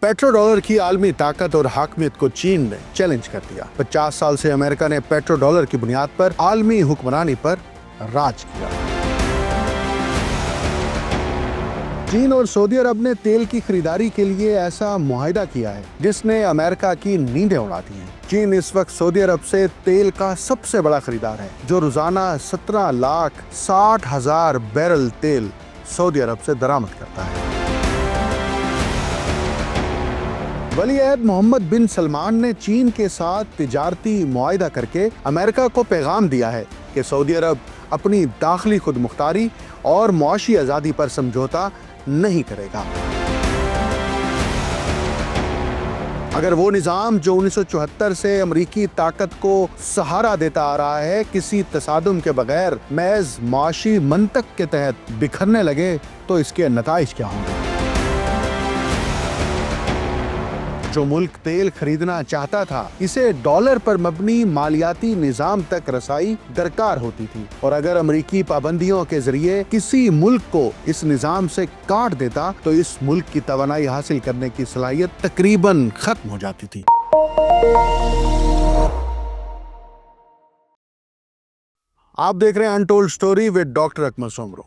Petro dollar की आलमी ताकत और हाकमियत को चीन ने चैलेंज कर दिया। 50 साल से अमेरिका ने पेट्रो डॉलर की बुनियाद पर आलमी हुक्मरानी पर राज किया। चीन और सऊदी अरब ने तेल की खरीदारी के लिए ऐसा मुआहिदा किया है जिसने अमेरिका की नींदें उड़ा दी हैं। चीन इस वक्त सऊदी अरब से तेल का सबसे बड़ा खरीदार है, जो रोजाना 17,60,000 बैरल तेल सऊदी अरब से दरामद करता है। वली-ए-अहद मोहम्मद बिन सलमान ने चीन के साथ तिजारती मुआहिदा करके अमेरिका को पैगाम दिया है कि सऊदी अरब अपनी दाखिली खुद मुख्तारी और मुआशी आज़ादी पर समझौता नहीं करेगा। अगर वो निज़ाम जो 1974 से अमरीकी ताकत को सहारा देता आ रहा है किसी तसादुम के बगैर महज मुआशी मंतक के तहत बिखरने लगे तो इसके नताइज क्या होंगे। जो मुल्क तेल खरीदना चाहता था, इसे डॉलर पर मबनी मालियाती निजाम तक रसाई दरकार होती थी, और अगर अमरीकी पाबंदियों के जरिए किसी मुल्क को इस निजाम से काट देता तो इस मुल्क की तवानाई हासिल करने की सलाहियत तकरीबन खत्म हो जाती थी। आप देख रहे हैं untold story with doctor Akmal Soomro.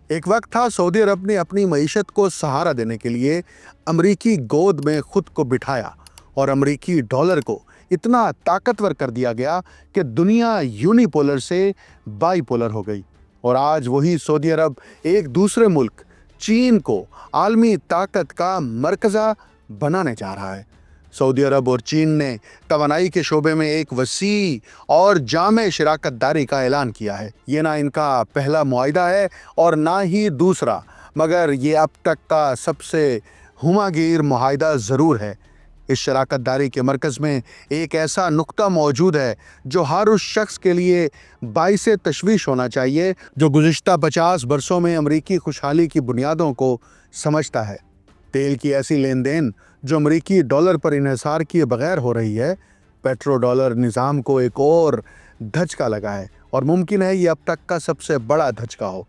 एक वक्त था सऊदी अरब ने अपनी मईशत को सहारा देने के लिए अमरीकी गोद में खुद को बिठाया और अमरीकी डॉलर को इतना ताकतवर कर दिया गया कि दुनिया यूनिपोलर से बाईपोलर हो गई। और आज वही सऊदी अरब एक दूसरे मुल्क चीन को आलमी ताकत का मरकज़ा बनाने जा रहा है। सऊदी अरब और चीन ने तवानाई के शोबे में एक वसी और जामे शराकत दारी का ऐलान किया है। ये ना इनका पहला मुआहिदा है और ना ही दूसरा, मगर ये अब तक का सबसे हुमागीर मुआहिदा ज़रूर है। इस शराकत दारी के मरकज़ में एक ऐसा नुक्ता मौजूद है जो हर उस शख्स के लिए बाइसे तशवीश होना चाहिए जो गुज़िश्ता 50 बरसों में अमरीकी खुशहाली की बुनियादों को समझता है। तेल की ऐसी लेन देन जो अमरीकी डॉलर पर इन्हिसार किए बगैर हो रही है। पेट्रो डॉलर निज़ाम को एक और धचका लगा है और मुमकिन है ये अब तक का सबसे बड़ा धचका हो।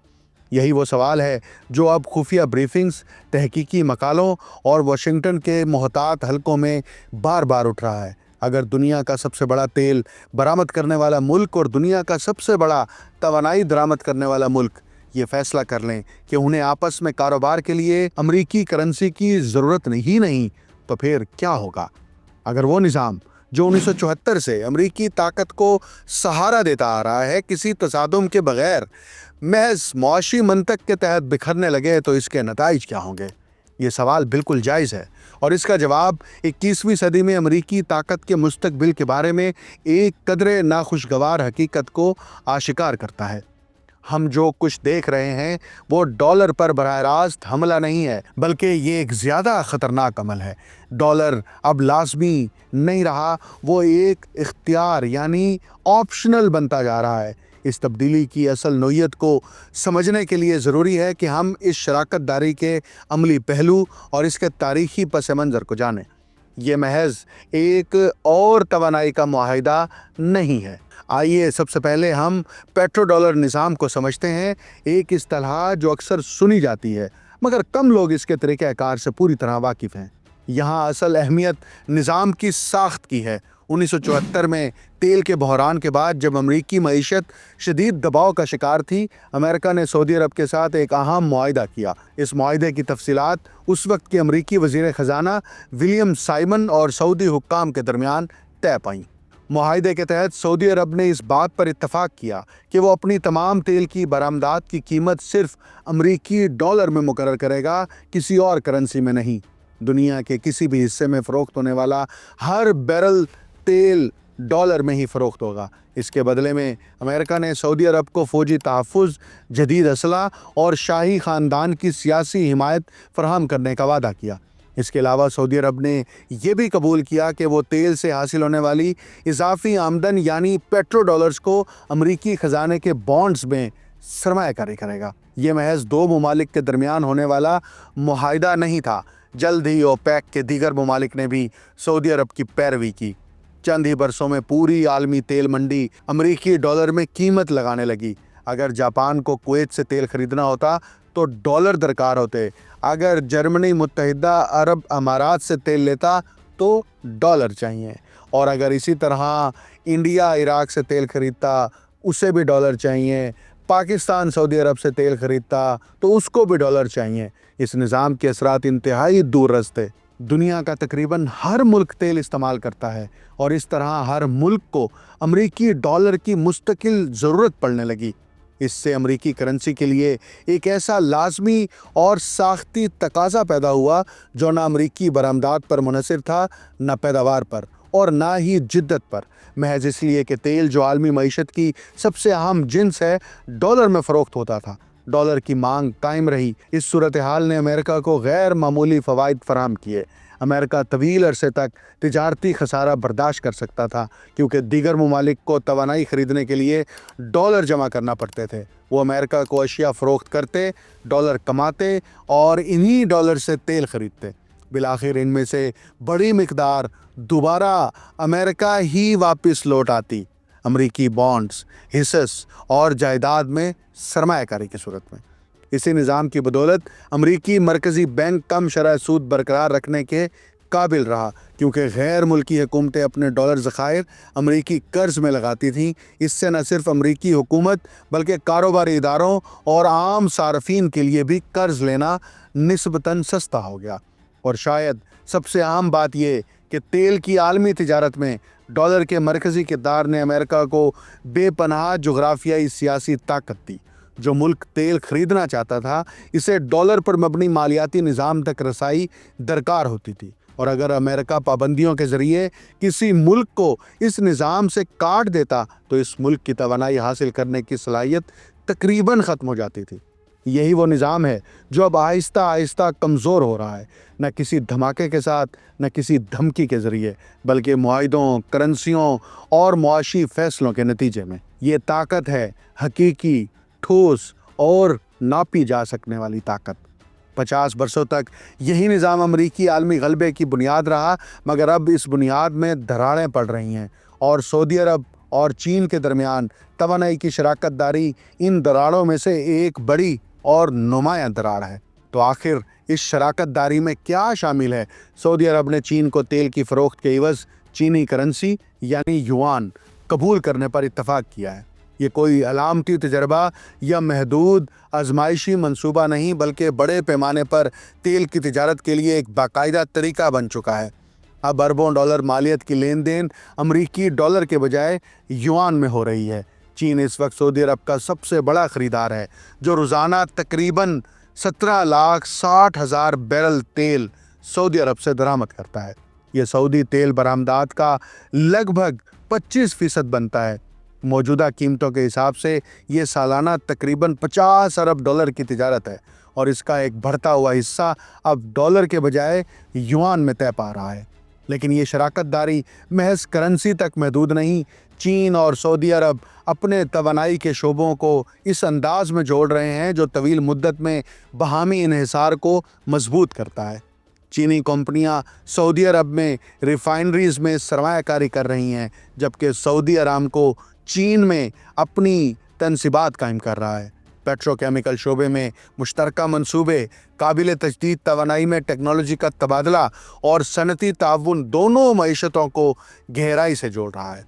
यही वो सवाल है जो अब खुफिया ब्रीफिंग्स, तहकीकी मकालों और वाशिंगटन के मोहतात हलकों में बार बार उठ रहा है। अगर दुनिया का सबसे बड़ा तेल बरामद करने वाला मुल्क और दुनिया का सबसे बड़ा तवानाई दरामद करने वाला मुल्क ये फैसला कर लें कि उन्हें आपस में कारोबार के लिए अमरीकी करेंसी की ज़रूरत ही नहीं, तो फिर क्या होगा। अगर वो निज़ाम जो 1974 से अमरीकी ताकत को सहारा देता आ रहा है किसी तसादुम के बगैर महज मुआशी मंतक के तहत बिखरने लगे तो इसके नताइज क्या होंगे। ये सवाल बिल्कुल जायज़ है और इसका जवाब 21वीं सदी में अमरीकी ताकत के मुस्तकबिल के बारे में एक कदरे नाखुशगवार हकीकत को आशिकार करता है। हम जो कुछ देख रहे हैं वो डॉलर पर बराह रास्त हमला नहीं है, बल्कि ये एक ज़्यादा ख़तरनाक अमल है। डॉलर अब लाजमी नहीं रहा, वो एक इख्तियार यानी ऑप्शनल बनता जा रहा है। इस तब्दीली की असल नोयत को समझने के लिए ज़रूरी है कि हम इस शराकत दारी के अमली पहलू और इसके तारीख़ी पस मंज़र को जानें। ये महज एक और तवानाई का मुआहिदा नहीं है। आइए सबसे पहले हम पेट्रो डॉलर निज़ाम को समझते हैं, एक इस्तिलाह जो अक्सर सुनी जाती है मगर कम लोग इसके तरीक़ाकार से पूरी तरह वाकिफ़ हैं। यहाँ असल अहमियत निज़ाम की साख्त की है। 1974 में तेल के बहरान के बाद जब अमरीकी मईशत शदीद दबाव का शिकार थी, अमेरिका ने सऊदी अरब के साथ एक अहम मुआहिदा किया। इस मुआहिदे की तफसीलात उस वक्त के अमरीकी वज़ीर ख़ज़ाना विलियम साइमन और सऊदी हुक्काम के दरमियान तय पाईं। मुआहिदे के तहत सऊदी अरब ने इस बात पर इत्तफाक किया कि वो अपनी तमाम तेल की बरामदात की कीमत सिर्फ अमरीकी डॉलर में मुकर्रर करेगा, किसी और करेंसी में नहीं। दुनिया के किसी भी हिस्से में फ़रोख्त होने वाला हर बैरल तेल डॉलर में ही फ़रोख्त होगा। इसके बदले में अमेरिका ने सऊदी अरब को फ़ौजी तहफ़्फ़ुज़, जदीद असला और शाही ख़ानदान की सियासी हिमायत फ़राहम करने का वादा किया। इसके अलावा सऊदी अरब ने यह भी कबूल किया कि वो तेल से हासिल होने वाली इजाफी आमदन यानी पेट्रो डॉलर्स को अमरीकी ख़जाने के बॉन्ड्स में सरमायाकारी करेगा। ये महज दो ममालिक के दरमियान होने वाला मुआहिदा नहीं था। जल्द ही ओपेक के दीगर ममालिक ने भी सऊदी अरब की पैरवी की। चंद ही बरसों में पूरी आलमी तेल मंडी अमरीकी डॉलर में कीमत लगाने लगी। अगर जापान को कुवैत से तेल खरीदना होता तो डॉलर दरकार होते। اگر جرمنی متحدہ عرب امارات سے تیل لیتا تو ڈالر چاہیے، اور اگر اسی طرح انڈیا عراق سے تیل خریدتا اسے بھی ڈالر چاہیے، پاکستان سعودی عرب سے تیل خریدتا تو اس کو بھی ڈالر چاہیے۔ اس نظام کے اثرات انتہائی دور رس تھے۔ دنیا کا تقریباً ہر ملک تیل استعمال کرتا ہے، اور اس طرح ہر ملک کو امریکی ڈالر کی مستقل ضرورت پڑنے لگی۔ اس سے امریکی کرنسی کے لیے ایک ایسا لازمی اور ساختی تقاضا پیدا ہوا جو نہ امریکی برآمدات پر منحصر تھا، نہ پیداوار پر، اور نہ ہی جدت پر، محض اس لیے کہ تیل جو عالمی معیشت کی سب سے اہم جنس ہے ڈالر میں فروخت ہوتا تھا۔ ڈالر کی مانگ قائم رہی۔ اس صورتحال نے امریکہ کو غیر معمولی فوائد فراہم کیے۔ امریکہ طویل عرصے تک تجارتی خسارہ برداشت کر سکتا تھا، کیونکہ دیگر ممالک کو توانائی خریدنے کے لیے ڈالر جمع کرنا پڑتے تھے۔ وہ امریکہ کو اشیاء فروخت کرتے، ڈالر کماتے اور انہی ڈالر سے تیل خریدتے۔ بالآخر ان میں سے بڑی مقدار دوبارہ امریکہ ہی واپس لوٹ آتی، امریکی بانڈز، حصص اور جائیداد میں سرمایہ کاری کی صورت میں۔ اسی نظام کی بدولت امریکی مرکزی بینک کم شرح سود برقرار رکھنے کے قابل رہا، کیونکہ غیر ملکی حکومتیں اپنے ڈالر ذخائر امریکی قرض میں لگاتی تھیں۔ اس سے نہ صرف امریکی حکومت بلکہ کاروباری اداروں اور عام صارفین کے لیے بھی قرض لینا نسبتاً سستا ہو گیا۔ اور شاید سب سے اہم بات یہ کہ تیل کی عالمی تجارت میں ڈالر کے مرکزی کردار نے امریکہ کو بے پناہ جغرافیائی سیاسی طاقت دی۔ جو ملک تیل خریدنا چاہتا تھا، اسے ڈالر پر مبنی مالیاتی نظام تک رسائی درکار ہوتی تھی، اور اگر امریکہ پابندیوں کے ذریعے کسی ملک کو اس نظام سے کاٹ دیتا تو اس ملک کی توانائی حاصل کرنے کی صلاحیت تقریباً ختم ہو جاتی تھی۔ یہی وہ نظام ہے جو اب آہستہ آہستہ کمزور ہو رہا ہے، نہ کسی دھماکے کے ساتھ، نہ کسی دھمکی کے ذریعے، بلکہ معاہدوں، کرنسیوں اور معاشی فیصلوں کے نتیجے میں۔ یہ طاقت ہے حقیقی، ٹھوس اور ناپی جا سکنے والی طاقت۔ 50 برسوں تک یہی نظام امریکی عالمی غلبے کی بنیاد رہا، مگر اب اس بنیاد میں دراڑیں پڑ رہی ہیں، اور سعودی عرب اور چین کے درمیان توانائی کی شراکت داری ان دراڑوں میں سے ایک بڑی اور نمایاں دراڑ ہے۔ تو آخر اس شراکت داری میں کیا شامل ہے؟ سعودی عرب نے چین کو تیل کی فروخت کے عوض چینی کرنسی یعنی یوان قبول کرنے پر اتفاق کیا ہے۔ یہ کوئی علامتی تجربہ یا محدود آزمائشی منصوبہ نہیں، بلکہ بڑے پیمانے پر تیل کی تجارت کے لیے ایک باقاعدہ طریقہ بن چکا ہے۔ اب اربوں ڈالر مالیت کی لین دین امریکی ڈالر کے بجائے یوان میں ہو رہی ہے۔ چین اس وقت سعودی عرب کا سب سے بڑا خریدار ہے، جو روزانہ تقریباً 17,60,000 بیرل تیل سعودی عرب سے درآمد کرتا ہے۔ یہ سعودی تیل برآمدات کا لگ بھگ 25% بنتا ہے۔ موجودہ قیمتوں کے حساب سے یہ سالانہ تقریباً 50 ارب ڈالر کی تجارت ہے، اور اس کا ایک بڑھتا ہوا حصہ اب ڈالر کے بجائے یوان میں طے پا رہا ہے۔ لیکن یہ شراکت داری محض کرنسی تک محدود نہیں۔ چین اور سعودی عرب اپنے توانائی کے شعبوں کو اس انداز میں جوڑ رہے ہیں جو طویل مدت میں باہمی انحصار کو مضبوط کرتا ہے۔ چینی کمپنیاں سعودی عرب میں ریفائنریز میں سرمایہ کاری کر رہی ہیں، جبکہ سعودی ارامکو چین میں اپنی تنصیبات قائم کر رہا ہے۔ پیٹروکیمیکل شعبے میں مشترکہ منصوبے، قابل تجدید توانائی میں ٹیکنالوجی کا تبادلہ اور صنعتی تعاون دونوں معیشتوں کو گہرائی سے جوڑ رہا ہے۔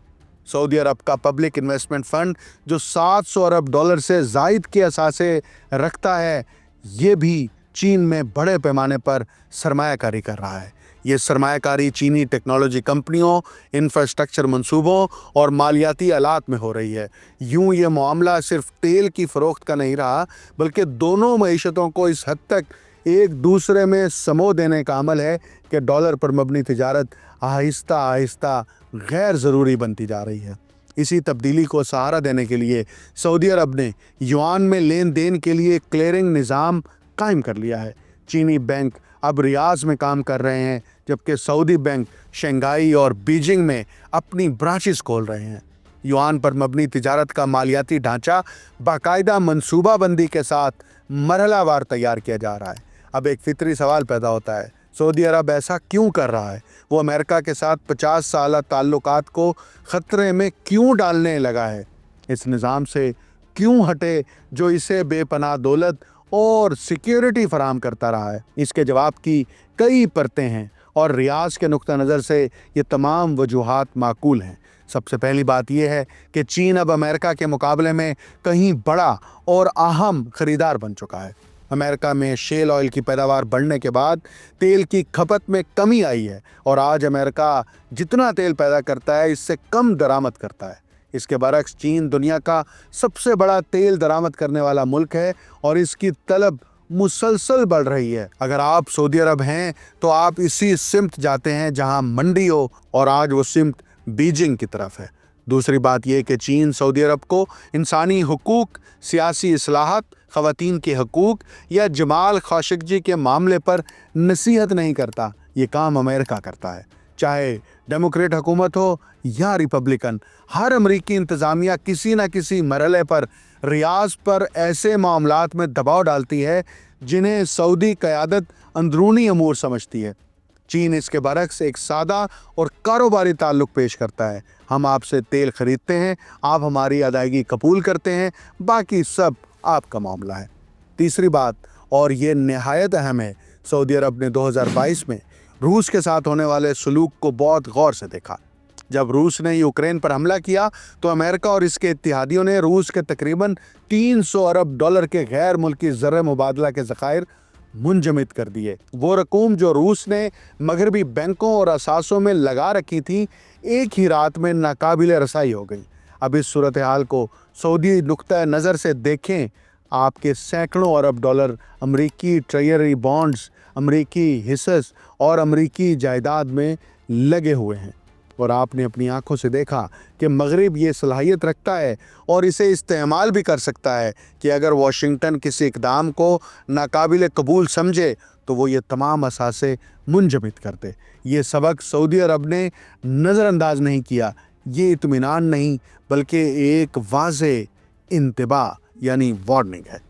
سعودی عرب کا پبلک انویسٹمنٹ فنڈ جو 700 ارب ڈالر سے زائد کے اثاثے رکھتا ہے، یہ بھی چین میں بڑے پیمانے پر سرمایہ کاری کر رہا ہے۔ یہ سرمایہ کاری چینی ٹیکنالوجی کمپنیوں، انفراسٹرکچر منصوبوں اور مالیاتی آلات میں ہو رہی ہے۔ یوں یہ معاملہ صرف تیل کی فروخت کا نہیں رہا، بلکہ دونوں معیشتوں کو اس حد تک ایک دوسرے میں سمو دینے کا عمل ہے کہ ڈالر پر مبنی تجارت آہستہ آہستہ غیر ضروری بنتی جا رہی ہے۔ اسی تبدیلی کو سہارا دینے کے لیے سعودی عرب نے یوان میں لین دین کے لیے کلیئرنگ نظام قائم کر لیا ہے۔ چینی بینک اب ریاض میں کام کر رہے ہیں، جبکہ سعودی بینک شنگھائی اور بیجنگ میں اپنی برانچز کھول رہے ہیں۔ یوان پر مبنی تجارت کا مالیاتی ڈھانچہ باقاعدہ منصوبہ بندی کے ساتھ مرحلہ وار تیار کیا جا رہا ہے۔ اب ایک فطری سوال پیدا ہوتا ہے، سعودی عرب ایسا کیوں کر رہا ہے؟ وہ امریکہ کے ساتھ 50 سالہ تعلقات کو خطرے میں کیوں ڈالنے لگا ہے؟ اس نظام سے کیوں ہٹے جو اسے بے پناہ دولت اور सिक्योरिटी फराहम करता रहा है। इसके जवाब की कई परतें हैं और रियाज के नुक्ता नज़र से ये तमाम वजूहात माकूल हैं। सबसे पहली बात यह है कि चीन अब अमेरिका के मुकाबले में कहीं बड़ा और अहम खरीदार बन चुका है। अमेरिका में शेल ऑयल की पैदावार बढ़ने के बाद तेल की खपत में कमी आई है और आज अमेरिका जितना तेल पैदा करता है इससे कम दरामद करता है। इसके बरक्स चीन दुनिया का सबसे बड़ा तेल दरामद करने वाला मुल्क है और इसकी तलब मुसलसल बढ़ रही है। अगर आप सऊदी अरब हैं तो आप इसी सिमत जाते हैं जहां मंडी हो, और आज वो सिमत बीजिंग की तरफ है। दूसरी बात यह कि चीन सऊदी अरब को इंसानी हुकूक, सियासी इस्लाहत, ख़वातीन के हकूक़ या जमाल खाशोगी के मामले पर नसीहत नहीं करता, ये काम अमेरिका करता है। चाहे डेमोक्रेट हुकूमत हो या रिपब्लिकन, हर अमरीकी इंतज़ामिया किसी न किसी मरहले पर रियाज पर ऐसे मामलात में दबाव डालती है जिन्हें सऊदी क़यादत अंदरूनी अमूर समझती है। चीन इसके बरक्स एक सादा और कारोबारी ताल्लुक़ पेश करता है। हम आपसे तेल ख़रीदते हैं, आप हमारी अदायगी कबूल करते हैं, बाकी सब आपका मामला है। तीसरी बात, और ये नहायत अहम है, सऊदी अरब ने 2022 में रूस के साथ होने वाले सलूक को बहुत गौर से देखा। जब रूस ने यूक्रेन पर हमला किया तो अमेरिका और इसके इत्तेहादियों ने रूस के तकरीबन 300 अरब डॉलर के गैर मुल्की ज़र मुबादला के ज़खायर मुंजमद कर दिए। वो रकूम जो रूस ने मगरबी बैंकों और असासों में लगा रखी थी, एक ही रात में नाकाबिल रसाई हो गई। अब इस सूरत हाल को सऊदी नुक्ता नज़र से देखें। आपके सैकड़ों अरब डॉलर अमरीकी ट्रेजरी बॉन्ड्स, अमरीकी हिस्सेस और अमरीकी जायदाद में लगे हुए हैं, और आपने अपनी आंखों से देखा कि मगरिब ये सलाहियत रखता है और इसे इस्तेमाल भी कर सकता है कि अगर वाशिंगटन किसी इक़दाम को नाकाबिल कबूल समझे तो वो ये तमाम असासे मुंजमद कर दे। ये सबक सऊदी अरब ने नज़रअंदाज नहीं किया। ये इत्मीनान नहीं बल्कि एक वाज़े इंतबा यानी वार्निंग है।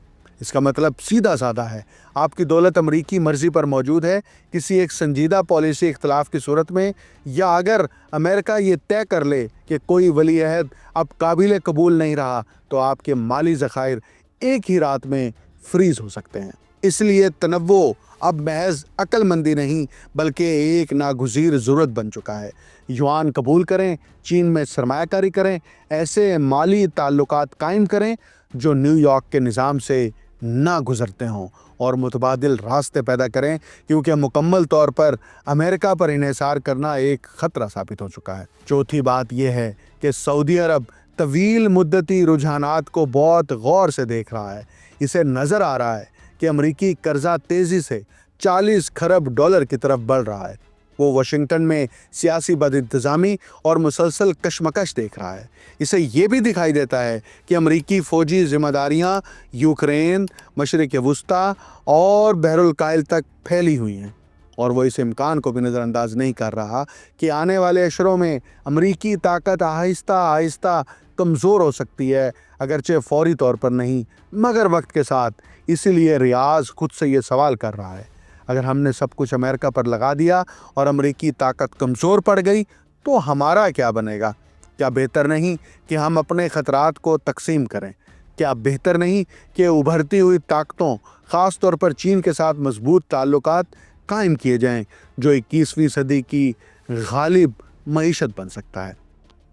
इसका मतलब सीधा साधा है, आपकी दौलत अमरीकी मर्ज़ी पर मौजूद है किसी एक संजीदा पॉलिसी इख्तलाफ की सूरत में, या अगर अमेरिका ये तय कर ले कि कोई वली अहद अब काबिल कबूल नहीं रहा तो आपके माली ज़खायर एक ही रात में फ्रीज़ हो सकते हैं। इसलिए तनव्वो अब महज अक्लमंदी नहीं बल्कि एक नागुज़ीर ज़रूरत बन चुका है। युआन कबूल करें, चीन में सरमायाकारी करें, ऐसे माली ताल्लुकात कायम करें जो न्यूयॉर्क के निज़ाम से ना गुज़रते हों, और मुतबादिल रास्ते पैदा करें, क्योंकि मुकम्मल तौर पर अमेरिका पर इन्हिसार करना एक ख़तरा साबित हो चुका है। चौथी बात यह है कि सऊदी अरब तवील मुद्दती रुझानात को बहुत गौर से देख रहा है। इसे नज़र आ रहा है कि अमरीकी कर्जा तेज़ी से 40 खरब डॉलर की तरफ बढ़ रहा है। वो वाशिंगटन में सियासी बदइंतज़ामी और मुसलसल कशमकश देख रहा है। इसे ये भी दिखाई देता है कि अमरीकी फ़ौजी ज़िम्मेदारियाँ यूक्रेन, मशरिक़ वुस्ता और बहरुल कायल तक फैली हुई हैं, और वो इस इम्कान को भी नज़रअंदाज नहीं कर रहा कि आने वाले अशरों में अमरीकी ताकत आहिस्ता आहिस्ता कमज़ोर हो सकती है, अगरचे फ़ौरी तौर पर नहीं मगर वक्त के साथ। इसीलिए रियाज खुद से ये सवाल कर रहा है, अगर हमने सब कुछ अमेरिका पर लगा दिया और अमरीकी ताकत कमज़ोर पड़ गई तो हमारा क्या बनेगा? क्या बेहतर नहीं कि हम अपने ख़तरात को तकसीम करें? क्या बेहतर नहीं कि उभरती हुई ताकतों, ख़ास तौर पर चीन के साथ मजबूत ताल्लुकात कायम किए जाएं, जो 21वीं सदी की गालिब मईशत बन सकता है?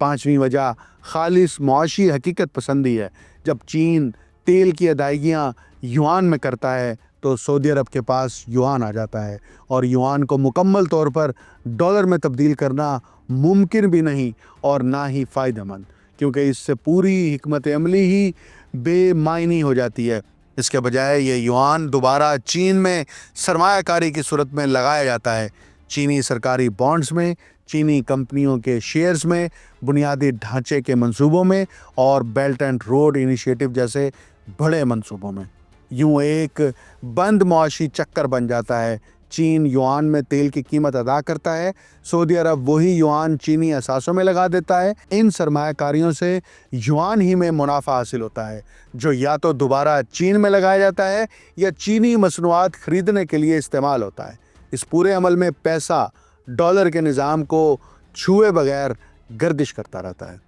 पाँचवीं वजह खालिस मुआशी हकीकत पसंदी है। जब चीन तेल की अदायगियाँ युआन में करता है तो सऊदी अरब के पास युआन आ जाता है, और युआन को मुकम्मल तौर पर डॉलर में तब्दील करना मुमकिन भी नहीं और ना ही फ़ायदेमंद, क्योंकि इससे पूरी हिकमत अमली ही बेमायनी हो जाती है। इसके बजाय ये युआन दोबारा चीन में सरमायाकारी की सूरत में लगाया जाता है, चीनी सरकारी बॉन्ड्स में, चीनी कंपनियों के शेयर्स में, बुनियादी ढांचे के मंसूबों में और बेल्ट एंड रोड इनिशिएटिव जैसे बड़े मंसूबों में। यूँ एक बंद मुआशी चक्कर बन जाता है। चीन युआन में तेल की कीमत अदा करता है, सऊदी अरब वही युआन चीनी असासों में लगा देता है। इन सरमायाकारियों से युआन ही में मुनाफा हासिल होता है, जो या तो दोबारा चीन में लगाया जाता है या चीनी मसनूआत ख़रीदने के लिए इस्तेमाल होता है। इस पूरे अमल में पैसा डॉलर के निज़ाम को छुए बगैर गर्दिश करता रहता है।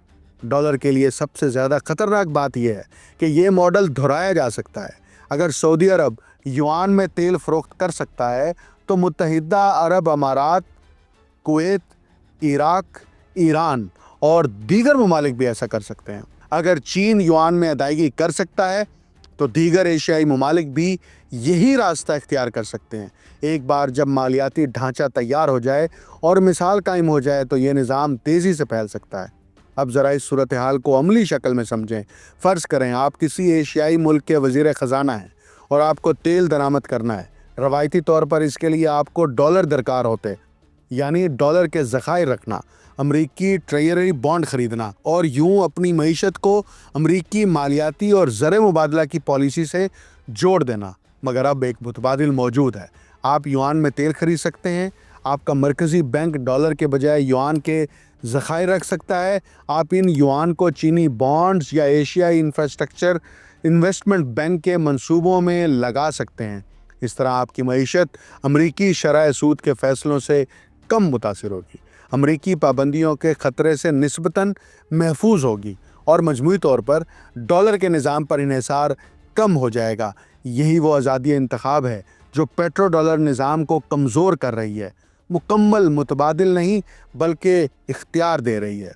डॉलर के लिए सबसे ज़्यादा ख़तरनाक बात यह है कि ये मॉडल दोहराया जा सकता है। اگر سعودی عرب یوان میں تیل فروخت کر سکتا ہے تو متحدہ عرب امارات، کویت، عراق، ایران اور دیگر ممالک بھی ایسا کر سکتے ہیں۔ اگر چین یوان میں ادائیگی کر سکتا ہے تو دیگر ایشیائی ممالک بھی یہی راستہ اختیار کر سکتے ہیں۔ ایک بار جب مالیاتی ڈھانچہ تیار ہو جائے اور مثال قائم ہو جائے تو یہ نظام تیزی سے پھیل سکتا ہے۔ اب ذرا اس صورتحال کو عملی شکل میں سمجھیں۔ فرض کریں آپ کسی ایشیائی ملک کے وزیر خزانہ ہیں اور آپ کو تیل درآمد کرنا ہے۔ روایتی طور پر اس کے لیے آپ کو ڈالر درکار ہوتے، یعنی ڈالر کے ذخائر رکھنا، امریکی ٹریجری بانڈ خریدنا اور یوں اپنی معیشت کو امریکی مالیاتی اور زر مبادلہ کی پالیسی سے جوڑ دینا۔ مگر اب ایک متبادل موجود ہے۔ آپ یوان میں تیل خرید سکتے ہیں، آپ کا مرکزی بینک ڈالر کے بجائے یوان کے ذخائر رکھ سکتا ہے، آپ ان یوان کو چینی بانڈز یا ایشیائی انفراسٹرکچر انویسٹمنٹ بینک کے منصوبوں میں لگا سکتے ہیں۔ اس طرح آپ کی معیشت امریکی شرح سود کے فیصلوں سے کم متاثر ہوگی، امریکی پابندیوں کے خطرے سے نسبتاً محفوظ ہوگی اور مجموعی طور پر ڈالر کے نظام پر انحصار کم ہو جائے گا۔ یہی وہ آزادی انتخاب ہے جو پیٹرو ڈالر نظام کو کمزور کر رہی ہے، مکمل متبادل نہیں بلکہ اختیار دے رہی ہے۔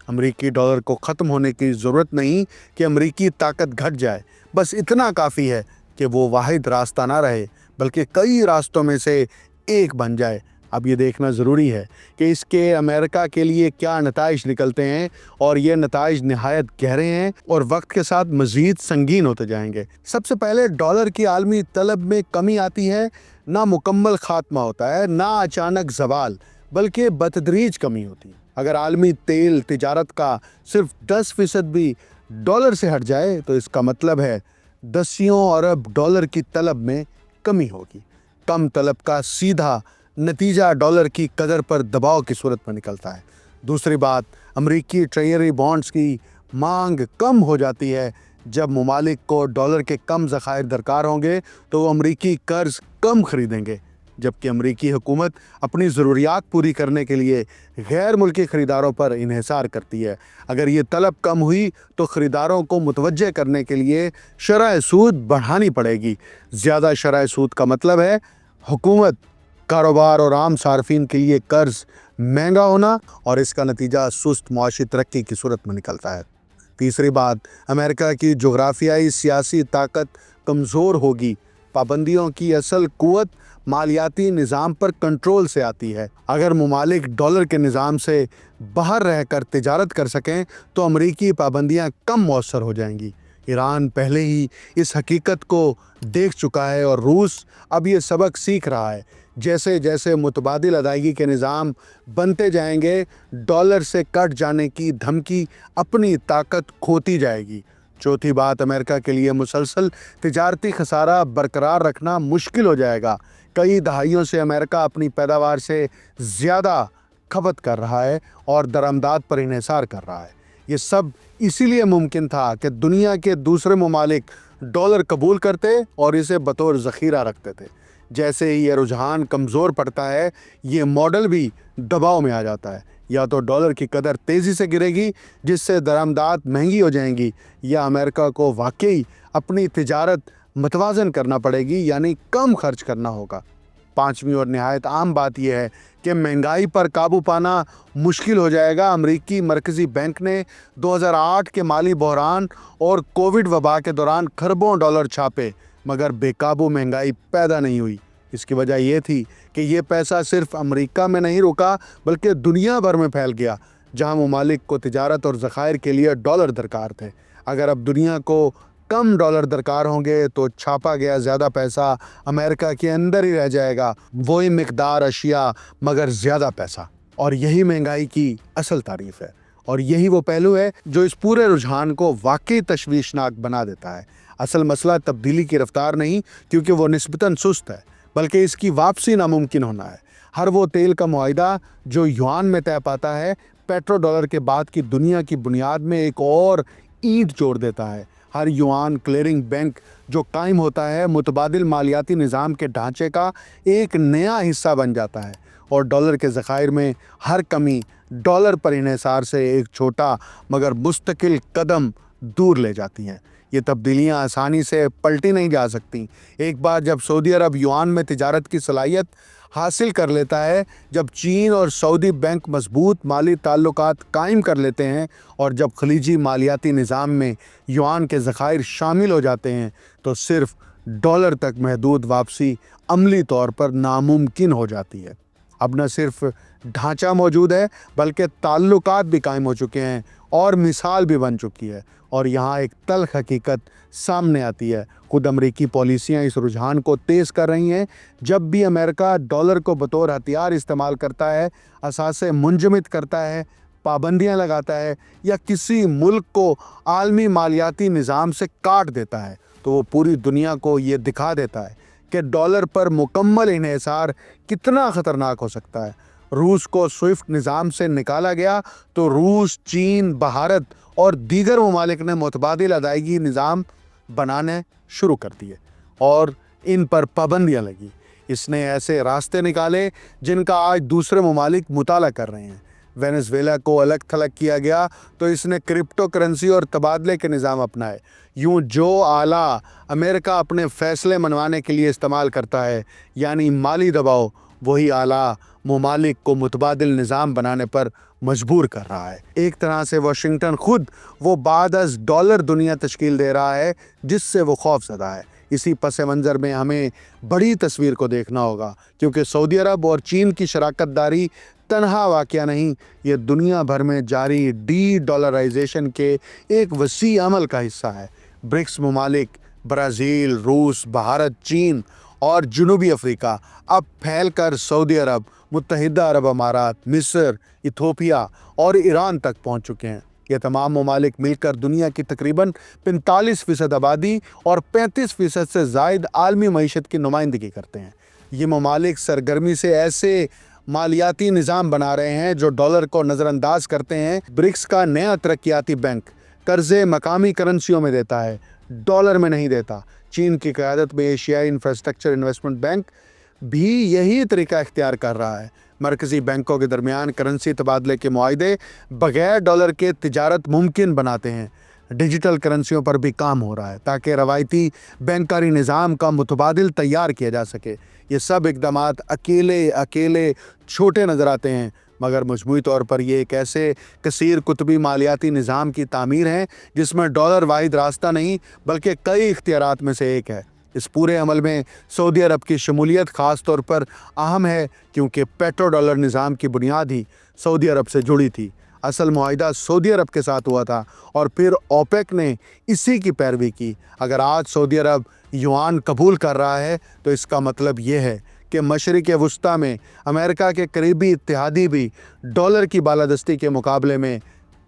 امریکی ڈالر کو ختم ہونے کی ضرورت نہیں کہ امریکی طاقت گھٹ جائے، بس اتنا کافی ہے کہ وہ واحد راستہ نہ رہے بلکہ کئی راستوں میں سے ایک بن جائے۔ اب یہ دیکھنا ضروری ہے کہ اس کے امریکہ کے لیے کیا نتائج نکلتے ہیں، اور یہ نتائج نہایت گہرے ہیں اور وقت کے ساتھ مزید سنگین ہوتے جائیں گے۔ سب سے پہلے ڈالر کی عالمی طلب میں کمی آتی ہے، نہ مکمل خاتمہ ہوتا ہے، نہ اچانک زوال، بلکہ بتدریج کمی ہوتی ہے۔ اگر عالمی تیل تجارت کا صرف 10% بھی ڈالر سے ہٹ جائے تو اس کا مطلب ہے دسیوں ارب ڈالر کی طلب میں کمی ہوگی۔ کم طلب کا سیدھا نتیجہ ڈالر کی قدر پر دباؤ کی صورت میں نکلتا ہے۔ دوسری بات، امریکی ٹریجری بانڈز کی مانگ کم ہو جاتی ہے۔ جب ممالک کو ڈالر کے کم ذخائر درکار ہوں گے تو وہ امریکی قرض کم خریدیں گے، جبکہ امریکی حکومت اپنی ضروریات پوری کرنے کے لیے غیر ملکی خریداروں پر انحصار کرتی ہے۔ اگر یہ طلب کم ہوئی تو خریداروں کو متوجہ کرنے کے لیے شرح سود بڑھانی پڑے گی۔ زیادہ شرح سود کا مطلب ہے حکومت، کاروبار اور عام صارفین کے لیے قرض مہنگا ہونا، اور اس کا نتیجہ سست معاشی ترقی کی صورت میں نکلتا ہے۔ تیسری بات، امریکہ کی جغرافیائی سیاسی طاقت کمزور ہوگی۔ پابندیوں کی اصل قوت مالیاتی نظام پر کنٹرول سے آتی ہے۔ اگر ممالک ڈالر کے نظام سے باہر رہ کر تجارت کر سکیں تو امریکی پابندیاں کم مؤثر ہو جائیں گی۔ ایران پہلے ہی اس حقیقت کو دیکھ چکا ہے اور روس اب یہ سبق سیکھ رہا ہے۔ جیسے جیسے متبادل ادائیگی کے نظام بنتے جائیں گے، ڈالر سے کٹ جانے کی دھمکی اپنی طاقت کھوتی جائے گی۔ چوتھی بات، امریکہ کے لیے مسلسل تجارتی خسارہ برقرار رکھنا مشکل ہو جائے گا۔ کئی دہائیوں سے امریکہ اپنی پیداوار سے زیادہ کھپت کر رہا ہے اور درآمدات پر انحصار کر رہا ہے۔ یہ سب اسی لیے ممکن تھا کہ دنیا کے دوسرے ممالک ڈالر قبول کرتے اور اسے بطور ذخیرہ رکھتے تھے۔ جیسے ہی یہ رجحان کمزور پڑتا ہے، یہ ماڈل بھی دباؤ میں آ جاتا ہے۔ یا تو ڈالر کی قدر تیزی سے گرے گی جس سے درآمدات مہنگی ہو جائیں گی، یا امریکہ کو واقعی اپنی تجارت متوازن کرنا پڑے گی، یعنی کم خرچ کرنا ہوگا۔ پانچویں اور نہایت عام بات یہ ہے کہ مہنگائی پر قابو پانا مشکل ہو جائے گا۔ امریکی مرکزی بینک نے 2008 کے مالی بحران اور کووڈ وبا کے دوران کھربوں ڈالر چھاپے، مگر بے قابو مہنگائی پیدا نہیں ہوئی۔ اس کی وجہ یہ تھی کہ یہ پیسہ صرف امریکہ میں نہیں رکا بلکہ دنیا بھر میں پھیل گیا، جہاں ممالک کو تجارت اور ذخائر کے لیے ڈالر درکار تھے۔ اگر اب دنیا کو کم ڈالر درکار ہوں گے تو چھاپا گیا زیادہ پیسہ امریکہ کے اندر ہی رہ جائے گا، وہی مقدار اشیاء مگر زیادہ پیسہ۔ اور یہی مہنگائی کی اصل تعریف ہے، اور یہی وہ پہلو ہے جو اس پورے رجحان کو واقعی تشویشناک بنا دیتا ہے۔ اصل مسئلہ تبدیلی کی رفتار نہیں، کیونکہ وہ نسبتاً سست ہے، بلکہ اس کی واپسی ناممکن ہونا ہے۔ ہر وہ تیل کا معاہدہ جو یوان میں طے پاتا ہے، پیٹرو ڈالر کے بعد کی دنیا کی بنیاد میں ایک اور اینٹ جوڑ دیتا ہے۔ ہر یوان کلیئرنگ بینک جو قائم ہوتا ہے، متبادل مالیاتی نظام کے ڈھانچے کا ایک نیا حصہ بن جاتا ہے، اور ڈالر کے ذخائر میں ہر کمی ڈالر پر انحصار سے ایک چھوٹا مگر مستقل قدم دور لے جاتی ہیں۔ ये तब्दीलियां आसानी से पलटी नहीं जा सकती। एक बार जब सऊदी अरब युआन में तिजारत की सलाहियत हासिल कर लेता है, जब चीन और सऊदी बैंक मजबूत माली ताल्लुकात कायम कर लेते हैं और जब खलीजी मालियाती निज़ाम में युआन के ज़खायर शामिल हो जाते हैं, तो सिर्फ डॉलर तक महदूद वापसी अमली तौर पर नामुमकिन हो जाती है। अब न सिर्फ ढांचा मौजूद है बल्कि ताल्लुकात भी कायम हो चुके हैं और मिसाल भी बन चुकी है। और यहाँ एक तल्ख हकीकत सामने आती है। खुद अमरीकी पॉलिसियाँ इस रुझान को तेज़ कर रही हैं। जब भी अमेरिका डॉलर को बतौर हथियार इस्तेमाल करता है, असासे मुंजमद करता है, पाबंदियाँ लगाता है या किसी मुल्क को आलमी मालियाती निज़ाम से काट देता है, तो वो पूरी दुनिया को ये दिखा देता है कि डॉलर पर मुकम्मल इन्हिसार कितना ख़तरनाक हो सकता है। रूस को स्विफ्ट निज़ाम से निकाला गया तो रूस, चीन, भारत और दीगर ममालिक ने मुतबादिल अदायगी निज़ाम बनाने शुरू कर दिए और इन पर पाबंदियाँ लगी। इसने ऐसे रास्ते निकाले जिनका आज दूसरे ममालिक मुताला कर रहे हैं। वेनेज़ुएला को अलग थलग किया गया तो इसने क्रिप्टो करेंसी और तबादले के निज़ाम अपनाए। यूँ जो आला अमेरिका अपने फ़ैसले मनवाने के लिए इस्तेमाल करता है, यानी माली दबाव, वही आला ममालिक को मुतबादिल निज़ाम बनाने पर मजबूर कर रहा है। एक तरह से वाशिंगटन खुद वो बाद-अज़ डॉलर दुनिया तश्कील दे रहा है जिससे वो खौफज़दा है। इसी पस मंज़र में हमें बड़ी तस्वीर को देखना होगा, क्योंकि सऊदी अरब और चीन की शराकत दारी तनहा वाक़या नहीं, ये दुनिया भर में जारी डी डॉलराइजेशन के एक वसी अमल का हिस्सा है। ब्रिक्स ममालिक ब्राज़ील, रूस, भारत, चीन और जनूबी अफ्रीका अब फैलकर सऊदी अरब, मुत्तहिदा अरब अमारात, मिस्र, इथोपिया और ईरान तक पहुंच चुके हैं। ये तमाम ममालिक मिलकर दुनिया की तकरीबन 45% आबादी और 35% से ज़ायद आलमी मईशत की नुमाइंदगी करते हैं। ये ममालिक सरगर्मी से ऐसे मालियाती निज़ाम बना रहे हैं जो डॉलर को नज़रअंदाज करते हैं। ब्रिक्स का नया तरक्याती बैंक कर्ज़े मकामी करेंसियों में देता है, डॉलर में नहीं देता। चीन की क़यादत में एशियाई इंफ्रास्ट्रक्चर इन्वेस्टमेंट बैंक भी यही तरीका इख्तियार कर रहा है। मरकज़ी बैंकों के दरमियान करेंसी तबादले के मुआहदे बग़ैर डॉलर के तिजारत मुमकिन बनाते हैं। डिजिटल करेंसियों पर भी काम हो रहा है ताकि रवायती बैंकारी निज़ाम का मुतबादिल तैयार किया जा सके। ये सब इक़दामात अकेले छोटे नज़र आते हैं, मगर मजमूई तौर पर ये एक ऐसे कसीर कुतबी मालियाती निज़ाम की तामीर है जिसमें डॉलर वाहिद रास्ता नहीं बल्कि कई इख्तियारात में से एक है। इस पूरे अमल में सऊदी अरब की शमूलियत ख़ास तौर पर अहम है, क्योंकि पेट्रो डॉलर निज़ाम की बुनियाद ही सऊदी अरब से जुड़ी थी। असल मुआहिदा सऊदी अरब के साथ हुआ था और फिर ओपेक ने इसी की पैरवी की। अगर आज सऊदी अरब युआन कबूल कर रहा है तो इसका मतलब ये है कि मशरिक़ वुस्ता में अमेरिका के करीबी इत्तेहादी भी डॉलर की बालादस्ती के मुकाबले में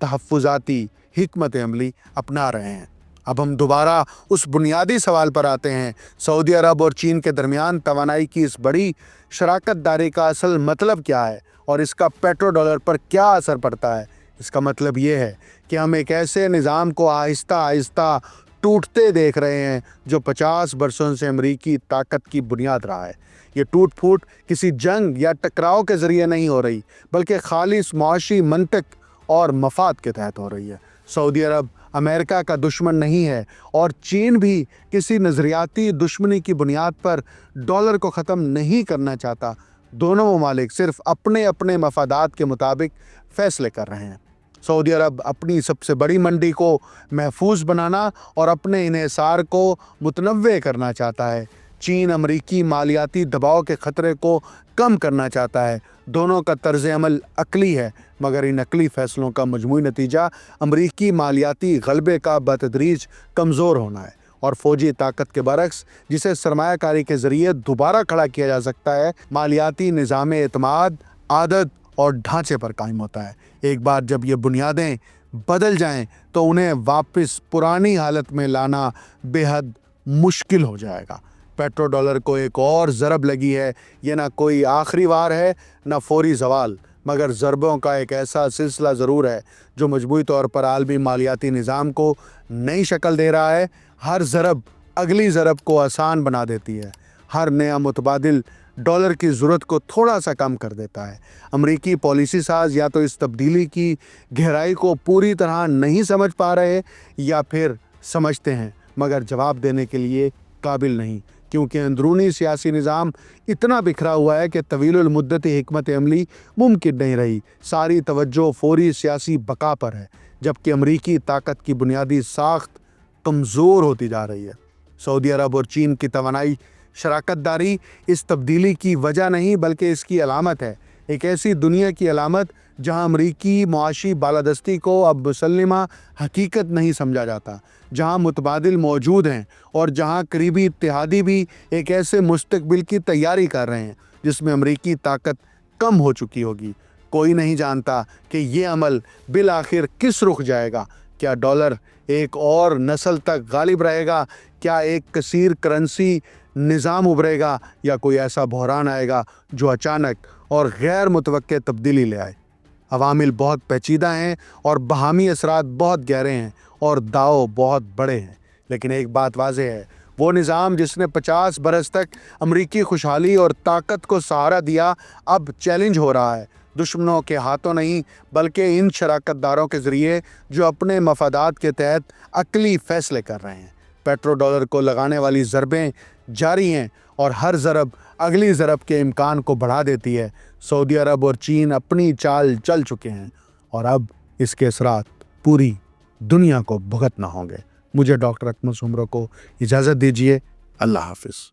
तहफ़्फ़ुज़ाती हिकमत अमली अपना रहे हैं। अब हम दोबारा उस बुनियादी सवाल पर आते हैं, सऊदी अरब और चीन के दरमियान तवानाई की इस बड़ी शराकत दारी का असल मतलब क्या है और इसका पेट्रो डॉलर पर क्या असर पड़ता है। इसका मतलब ये है कि हम एक ऐसे निज़ाम को आहिस्ता आहिस्ता टूटते देख रहे हैं जो 50 बरसों से अमरीकी ताकत की बुनियाद रहा है। ये टूट फूट किसी जंग या टकराव के ज़रिए नहीं हो रही, बल्कि खालिस मुआशी मंतक और मफाद के तहत हो रही है। सऊदी अरब अमेरिका का दुश्मन नहीं है और चीन भी किसी नज़रियाती दुश्मनी की बुनियाद पर डॉलर को ख़त्म नहीं करना चाहता। दोनों ममालिक सिर्फ अपने अपने मफादात के मुताबिक फ़ैसले कर रहे हैं। सऊदी अरब अपनी सबसे बड़ी मंडी को महफूज बनाना और अपने इन्हिसार को मुतनव्वे करना चाहता है। चीन अमरीकी मालियाती दबाव के ख़तरे को कम करना चाहता है। दोनों का तर्ज़ अमल अकली है, मगर इन अकली फ़ैसलों का मजमूई नतीजा अमरीकी मालियाती गलबे का बतदरीज कमज़ोर होना है और फ़ौजी ताकत के बरक्स, जिसे सरमायाकारी के ज़रिए दोबारा खड़ा किया जा सकता है, मालियाती निज़ाम एतमाद, आदत और ढांचे पर कायम होता है। एक बार जब ये बुनियादें बदल जाएं तो उन्हें वापस पुरानी हालत में लाना बेहद मुश्किल हो जाएगा। पेट्रो डॉलर को एक और ज़रब लगी है। ये ना कोई आखिरी वार है ना फौरी ज़वाल, मगर ज़रबों का एक ऐसा सिलसिला ज़रूर है जो मजबूती तौर पर आलमी मालियाती निज़ाम को नई शक्ल दे रहा है। हर ज़रब अगली ज़रब को आसान बना देती है। हर नया मुतबादिल डॉलर की ज़रूरत को थोड़ा सा कम कर देता है। अमरीकी पॉलिसी साज या तो इस तब्दीली की गहराई को पूरी तरह नहीं समझ पा रहे या फिर समझते हैं मगर जवाब देने के लिए काबिल नहीं, क्योंकि अंदरूनी सियासी निज़ाम इतना बिखरा हुआ है कि तवीलुल मुद्दती हिकमत अमली मुमकिन नहीं रही। सारी तवज्जो फौरी सियासी बका पर है, जबकि अमरीकी ताकत की बुनियादी साख्त कमज़ोर होती जा रही है। सऊदी अरब और चीन की तवानाई शराकतदारी इस तब्दीली की वजह नहीं बल्कि इसकी अलामत है, एक ऐसी दुनिया की अलामत जहां अमरीकी मुआशी बालादस्ती को अब मुसल्लिमा हकीकत नहीं समझा जाता, जहां मुतबादिल मौजूद हैं और जहां करीबी इत्तेहादी भी एक ऐसे मुस्तकबिल की तैयारी कर रहे हैं जिसमें अमरीकी ताकत कम हो चुकी होगी। कोई नहीं जानता कि ये अमल बिल आखिर किस रुख जाएगा। क्या डॉलर एक और नस्ल तक गालिब रहेगा? क्या एक कसीर करेंसी निज़ाम उभरेगा, या कोई ऐसा बहरान आएगा जो अचानक और गैर मुतवक्के तब्दीली ले आए? अवामिल बहुत पेचीदा हैं और बहामी असरात बहुत गहरे हैं और दाव बहुत बड़े हैं, लेकिन एक बात वाज़ेह है, वो निज़ाम जिसने 50 बरस तक अमरीकी खुशहाली और ताकत को सहारा दिया अब चैलेंज हो रहा है, दुश्मनों के हाथों नहीं बल्कि इन शराकतदारों के ज़रिए जो अपने मफादात के तहत अक्ली फ़ैसले कर रहे हैं। पेट्रो डॉलर को लगाने वाली ज़रबें जारी हैं और हर ज़रब अगली ज़रब के इम्कान को बढ़ा देती है। सऊदी अरब और चीन अपनी चाल चल चुके हैं और अब इसके असरात पूरी दुनिया को भुगतना होंगे। मुझे डॉक्टर अकमल सोमरो को इजाज़त दीजिए। अल्लाह हाफ़िज़।